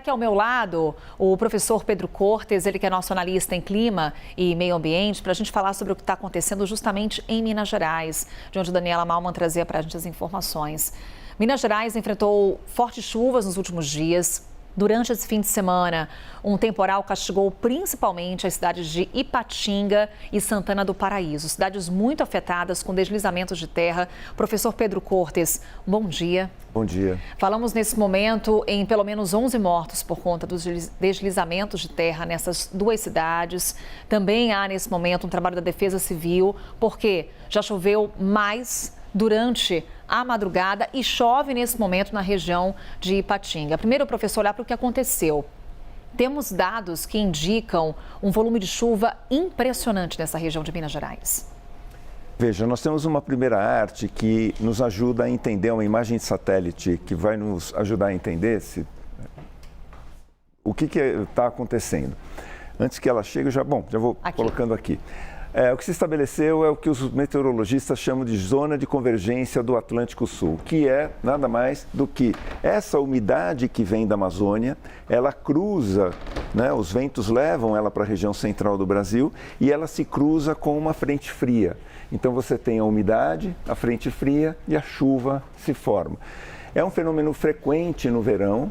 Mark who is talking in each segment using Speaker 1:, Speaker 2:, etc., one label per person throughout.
Speaker 1: aqui ao meu lado o professor Pedro Cortes, ele que é nosso analista em clima e meio ambiente, para a gente falar sobre o que está acontecendo justamente em Minas Gerais, de onde Daniela Malman trazia para a gente as informações. Minas Gerais enfrentou fortes chuvas nos últimos dias. Durante esse fim de semana, um temporal castigou principalmente as cidades de Ipatinga e Santana do Paraíso, cidades muito afetadas com deslizamentos de terra. Professor Pedro Cortes, bom dia.
Speaker 2: Bom dia.
Speaker 1: Falamos nesse momento em pelo menos 11 mortos por conta dos deslizamentos de terra nessas duas cidades. Também há nesse momento um trabalho da Defesa Civil, porque já choveu mais durante a madrugada e chove nesse momento na região de Ipatinga. Primeiro, professor, olhar para o que aconteceu. Temos dados que indicam um volume de chuva impressionante nessa região de Minas Gerais.
Speaker 2: Veja, nós temos uma primeira arte que nos ajuda a entender, uma imagem de satélite que vai nos ajudar a entender o que está acontecendo. Antes que ela chegue, já vou colocando aqui. O que se estabeleceu é o que os meteorologistas chamam de zona de convergência do Atlântico Sul, que é nada mais do que essa umidade que vem da Amazônia, ela cruza, né, os ventos levam ela para a região central do Brasil e ela se cruza com uma frente fria. Então você tem a umidade, a frente fria e a chuva se forma. É um fenômeno frequente no verão.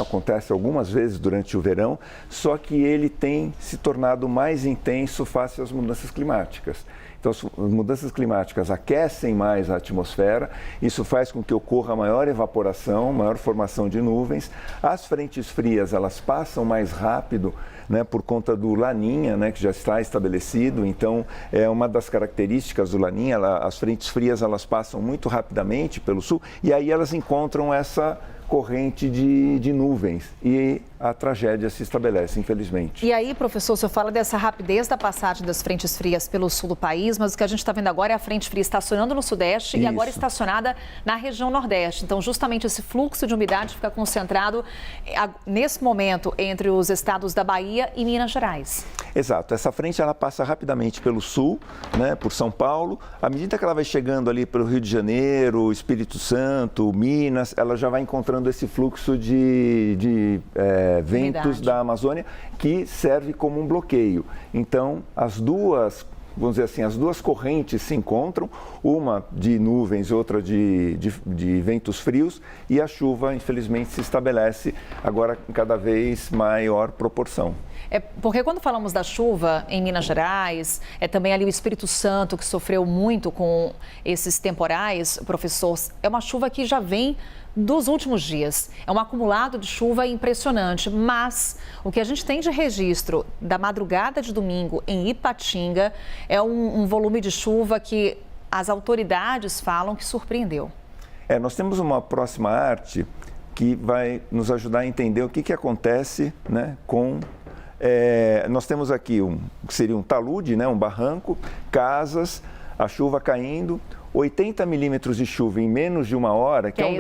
Speaker 2: Acontece algumas vezes durante o verão, só que ele tem se tornado mais intenso face às mudanças climáticas. Então, as mudanças climáticas aquecem mais a atmosfera, isso faz com que ocorra maior evaporação, maior formação de nuvens. As frentes frias, elas passam mais rápido, por conta do Laninha, que já está estabelecido. Então, é uma das características do Laninha, as frentes frias, elas passam muito rapidamente pelo sul e aí elas encontram essa corrente de nuvens e a tragédia se estabelece, infelizmente.
Speaker 1: E aí, professor, o senhor fala dessa rapidez da passagem das frentes frias pelo sul do país, mas o que a gente está vendo agora é a frente fria estacionando no sudeste e agora estacionada na região nordeste. Então, justamente esse fluxo de umidade fica concentrado nesse momento entre os estados da Bahia e Minas Gerais.
Speaker 2: Exato. Essa frente ela passa rapidamente pelo sul, por São Paulo. À medida que ela vai chegando ali pelo Rio de Janeiro, Espírito Santo, Minas, ela já vai encontrando esse fluxo de ventos da Amazônia que serve como um bloqueio. Então, as duas, vamos dizer assim, as duas correntes se encontram, uma de nuvens, outra de ventos frios, e a chuva, infelizmente, se estabelece agora em cada vez maior proporção.
Speaker 1: Porque quando falamos da chuva em Minas Gerais, também ali o Espírito Santo, que sofreu muito com esses temporais, professor, é uma chuva que já vem dos últimos dias. É um acumulado de chuva impressionante, mas o que a gente tem de registro da madrugada de domingo em Ipatinga é um volume de chuva que as autoridades falam que surpreendeu.
Speaker 2: Nós temos uma próxima arte que vai nos ajudar a entender o que acontece, com... nós temos aqui que seria um talude, um barranco, casas, a chuva caindo, 80 milímetros de chuva em menos de uma hora, que é um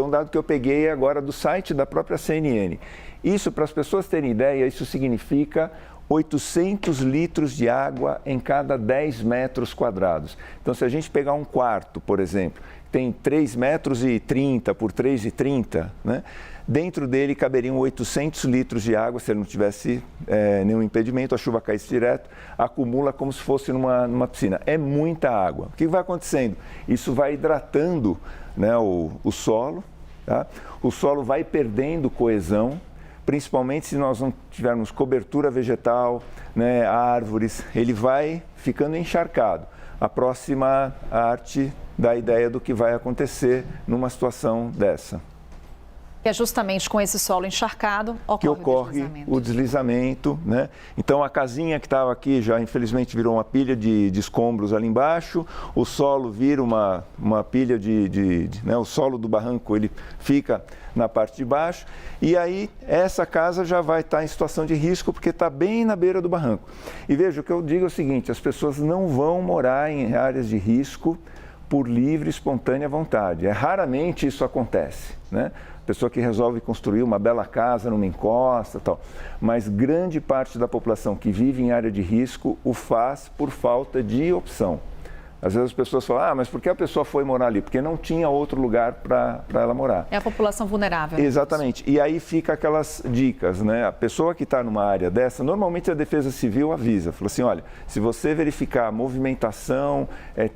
Speaker 2: dado que eu peguei agora do site da própria CNN. Isso, para as pessoas terem ideia, isso significa 800 litros de água em cada 10 metros quadrados. Então, se a gente pegar um quarto, por exemplo, tem 3,30 metros por 3,30, dentro dele caberiam 800 litros de água, se ele não tivesse nenhum impedimento, a chuva caísse direto, acumula como se fosse numa piscina. É muita água. O que vai acontecendo? Isso vai hidratando o solo, tá? O solo vai perdendo coesão, principalmente se nós não tivermos cobertura vegetal, árvores, ele vai ficando encharcado. A próxima arte dá a ideia do que vai acontecer numa situação dessa.
Speaker 1: É justamente com esse solo encharcado
Speaker 2: que ocorre o deslizamento. Então, a casinha que estava aqui já, infelizmente, virou uma pilha de escombros ali embaixo. O solo vira uma pilha o solo do barranco, ele fica na parte de baixo. E aí, essa casa já vai estar em situação de risco, porque está bem na beira do barranco. E veja, o que eu digo é o seguinte, as pessoas não vão morar em áreas de risco por livre e espontânea vontade. Raramente isso acontece, Pessoa que resolve construir uma bela casa numa encosta, tal. Mas grande parte da população que vive em área de risco o faz por falta de opção. Às vezes as pessoas falam, mas por que a pessoa foi morar ali? Porque não tinha outro lugar para ela morar.
Speaker 1: É a população vulnerável.
Speaker 2: Exatamente. E aí fica aquelas dicas, né? A pessoa que está numa área dessa, normalmente a Defesa Civil avisa, fala assim, olha, se você verificar movimentação,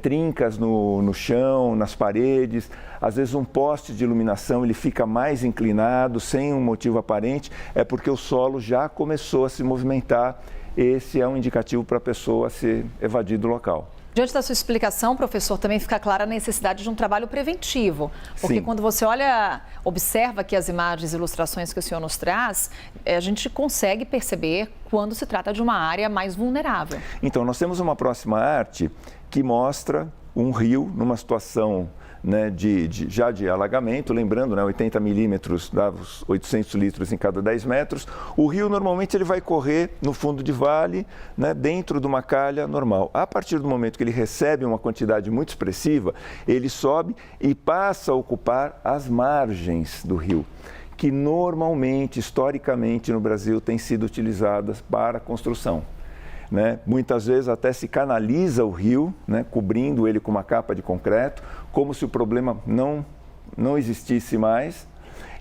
Speaker 2: trincas no chão, nas paredes, às vezes um poste de iluminação ele fica mais inclinado, sem um motivo aparente, é porque o solo já começou a se movimentar. Esse é um indicativo para a pessoa se evadir do local.
Speaker 1: Diante da sua explicação, professor, também fica clara a necessidade de um trabalho preventivo. Porque
Speaker 2: Sim.
Speaker 1: Quando você observa aqui as imagens e ilustrações que o senhor nos traz, a gente consegue perceber quando se trata de uma área mais vulnerável.
Speaker 2: Então, nós temos uma próxima arte que mostra um rio numa situação, né, já de alagamento, lembrando, né, 80 milímetros dá os 800 litros em cada 10 metros. O rio normalmente ele vai correr no fundo de vale, né, dentro de uma calha normal. A partir do momento que ele recebe uma quantidade muito expressiva, ele sobe e passa a ocupar as margens do rio, que normalmente, historicamente no Brasil, têm sido utilizadas para construção. Né? Muitas vezes até se canaliza o rio, né? Cobrindo ele com uma capa de concreto, como se o problema não existisse mais,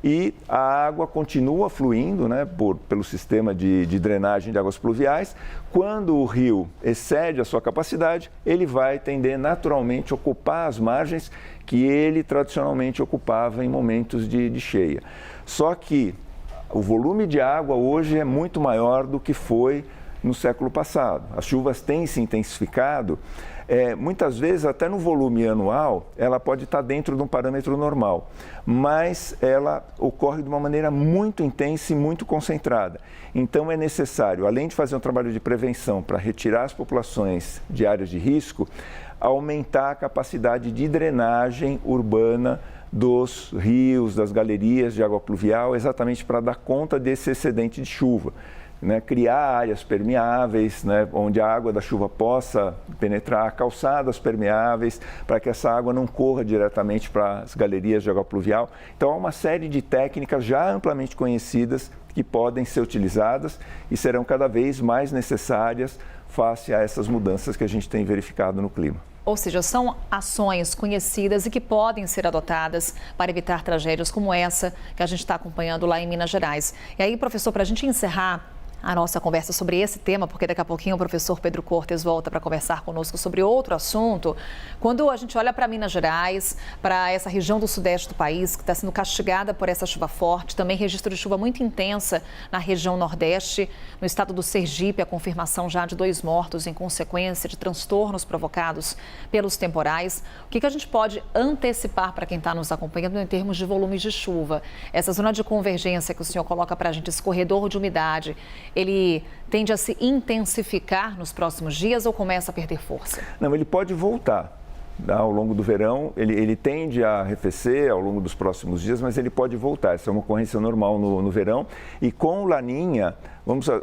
Speaker 2: e a água continua fluindo, né? Pelo sistema de drenagem de águas pluviais. Quando o rio excede a sua capacidade, ele vai tender naturalmente a ocupar as margens que ele tradicionalmente ocupava em momentos de cheia. Só que o volume de água hoje é muito maior do que foi no século passado. As chuvas têm se intensificado, muitas vezes até no volume anual, ela pode estar dentro de um parâmetro normal, mas ela ocorre de uma maneira muito intensa e muito concentrada. Então é necessário, além de fazer um trabalho de prevenção para retirar as populações de áreas de risco, aumentar a capacidade de drenagem urbana dos rios, das galerias de água pluvial, exatamente para dar conta desse excedente de chuva. Né, criar áreas permeáveis, né, onde a água da chuva possa penetrar, calçadas permeáveis, para que essa água não corra diretamente para as galerias de água pluvial. Então, há uma série de técnicas já amplamente conhecidas que podem ser utilizadas e serão cada vez mais necessárias face a essas mudanças que a gente tem verificado no clima.
Speaker 1: Ou seja, são ações conhecidas e que podem ser adotadas para evitar tragédias como essa que a gente está acompanhando lá em Minas Gerais. E aí, professor, para a gente encerrar a nossa conversa sobre esse tema, porque daqui a pouquinho o professor Pedro Cortes volta para conversar conosco sobre outro assunto. Quando a gente olha para Minas Gerais, para essa região do sudeste do país, que está sendo castigada por essa chuva forte, também registro de chuva muito intensa na região nordeste, no estado do Sergipe, a confirmação já de 2 mortos em consequência de transtornos provocados pelos temporais. O que a gente pode antecipar para quem está nos acompanhando em termos de volumes de chuva? Essa zona de convergência que o senhor coloca para a gente, esse corredor de umidade, ele tende a se intensificar nos próximos dias ou começa a perder força?
Speaker 2: Não, ele pode voltar. Ao longo do verão, ele tende a arrefecer ao longo dos próximos dias, mas ele pode voltar. Essa é uma ocorrência normal no verão. E com o Laninha,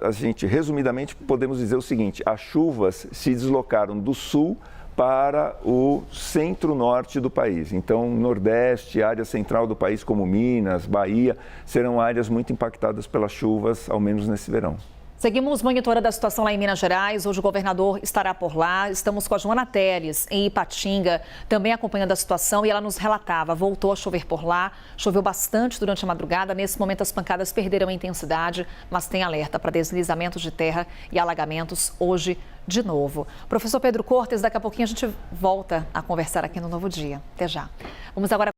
Speaker 2: a gente, resumidamente, podemos dizer o seguinte: as chuvas se deslocaram do sul para o centro-norte do país. Então, nordeste, área central do país, como Minas, Bahia, serão áreas muito impactadas pelas chuvas, ao menos nesse verão.
Speaker 1: Seguimos monitorando a situação lá em Minas Gerais. Hoje o governador estará por lá. Estamos com a Joana Teles, em Ipatinga, também acompanhando a situação, e ela nos relatava, voltou a chover por lá, choveu bastante durante a madrugada. Nesse momento as pancadas perderam a intensidade, mas tem alerta para deslizamentos de terra e alagamentos hoje de novo. Professor Pedro Cortes, daqui a pouquinho a gente volta a conversar aqui no Novo Dia. Até já. Vamos agora